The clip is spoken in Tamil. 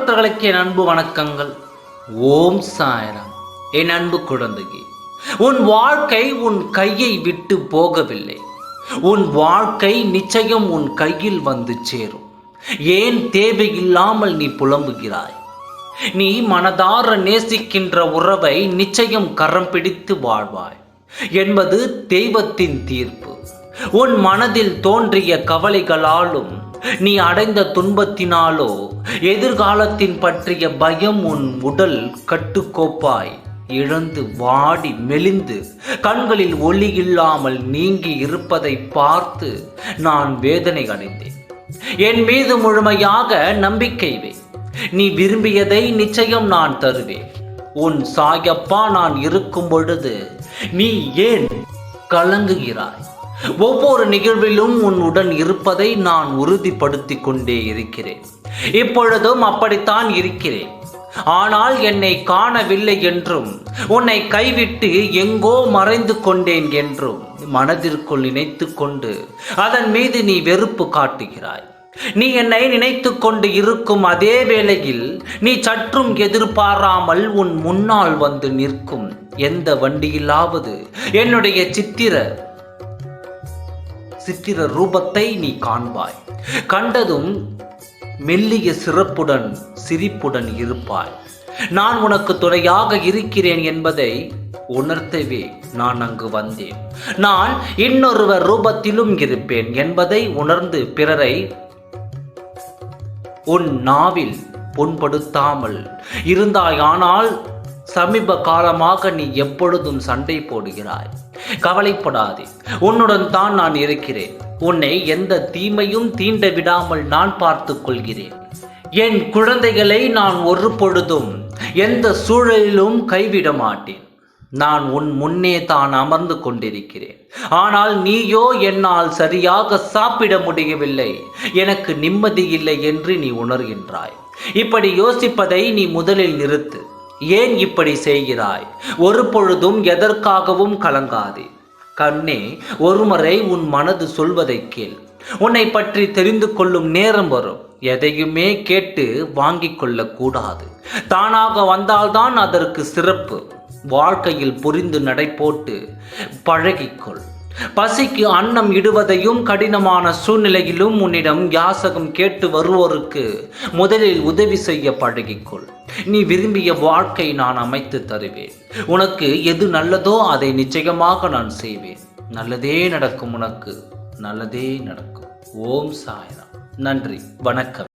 பக்தர்களுக்கு என் அன்பு வணக்கங்கள். ஓம் சாய்ராம். என் அன்பு குழந்தையே, உன் வாழ்க்கை உன் கையை விட்டு போகவில்லை. உன் வாழ்க்கை நிச்சயம் உன் கையில் வந்து சேரும். ஏன் தேவையில்லாமல் நீ புலம்புகிறாய்? நீ மனதார நேசிக்கின்ற உறவை நிச்சயம் கரம் பிடித்து வாழ்வாய் என்பது தெய்வத்தின் தீர்ப்பு. உன் மனதில் தோன்றிய கவலைகளாலும் நீ அடைந்த துன்பத்தினாலோ எதிர்காலத்தின் பற்றிய பயம் உன் உடல் கட்டுக்கோப்பாய் இழந்து வாடி மெலிந்து கண்களில் ஒளி இல்லாமல் நீங்கி இருப்பதை பார்த்து நான் வேதனை அடைந்தேன். என் மீது முழுமையாக நம்பிக்கை வை. நீ விரும்பியதை நிச்சயம் நான் தருவேன். உன் சாயப்பா நான் இருக்கும் பொழுது நீ ஏன் கலங்குகிறாய்? ஒவ்வொரு நிகழ்விலும் உன்னுடன் இருப்பதை நான் உறுதிப்படுத்தி கொண்டே இருக்கிறேன். இப்பொழுதும் அப்படித்தான் இருக்கிறேன். ஆனால் என்னை காணவில்லை என்றும் உன்னை கைவிட்டு எங்கோ மறைந்து கொண்டேன் என்றும் மனதிற்குள் நினைத்து கொண்டு அதன் மீது நீ வெறுப்பு காட்டுகிறாய். நீ என்னை நினைத்து கொண்டு இருக்கும் அதே வேளையில் நீ சற்றும் எதிர்பாராமல் உன் முன்னால் வந்து நிற்கும் எந்த வண்டியிலாவது என்னுடைய சித்திர ரூபத்தை நீ காண்பாய். கண்டதும் மெல்லிய சிறப்புடன் சிரிப்புடன் இருப்பாய். நான் உனக்கு துணையாக இருக்கிறேன் என்பதை உணர்த்தவே நான் அங்கு வந்தேன். நான் இன்னொருவர் ரூபத்திலும் இருப்பேன் என்பதை உணர்ந்து பிறரை உன் நாவில் புண்படுத்தாமல் இருந்தாய். ஆனால் சமீப காலமாக நீ எப்பொழுதும் சண்டை போடுகிறாய். கவலைப்படாதே, உன்னுடன் தான் நான் இருக்கிறேன். உன்னை எந்த தீமையும் தீண்ட விடாமல் நான் பார்த்துக் கொள்கிறேன். என் குழந்தைகளை நான் ஒரு பொழுதும் எந்த சூழலிலும் கைவிட மாட்டேன். நான் உன் முன்னே தான் அமர்ந்து கொண்டிருக்கிறேன். ஆனால் நீயோ என்னால் சரியாக சாப்பிட முடியவில்லை, எனக்கு நிம்மதி இல்லை என்று நீ உணர்கின்றாய். இப்படி யோசிப்பதை நீ முதலில் நிறுத்து. ஏன் இப்படி செய்கிறாய்? ஒரு பொழுதும் எதற்காகவும் கலங்காதே. கண்ணே, ஒருமுறை உன் மனது சொல்வதை கேள். உன்னை பற்றி தெரிந்து கொள்ளும் நேரம் வரும். எதையுமே கேட்டு வாங்கிக் கொள்ளக்கூடாது. தானாக வந்தால்தான் அதற்கு சிறப்பு. வாழ்க்கையில் புரிந்து நடை போட்டு பழகிக்கொள். பசிக்கு அன்னம் இடுவதையும் கடினமான சூழ்நிலையிலும் உன்னிடம் யாசகம் கேட்டு வருவோருக்கு முதலில் உதவி செய்ய பழகிக்கொள். நீ விரும்பிய வாழ்க்கை நான் அமைத்து தருவேன். உனக்கு எது நல்லதோ அதை நிச்சயமாக நான் செய்வேன். நல்லதே நடக்கும். உனக்கு நல்லதே நடக்கும். ஓம் சாய்ராம். நன்றி, வணக்கம்.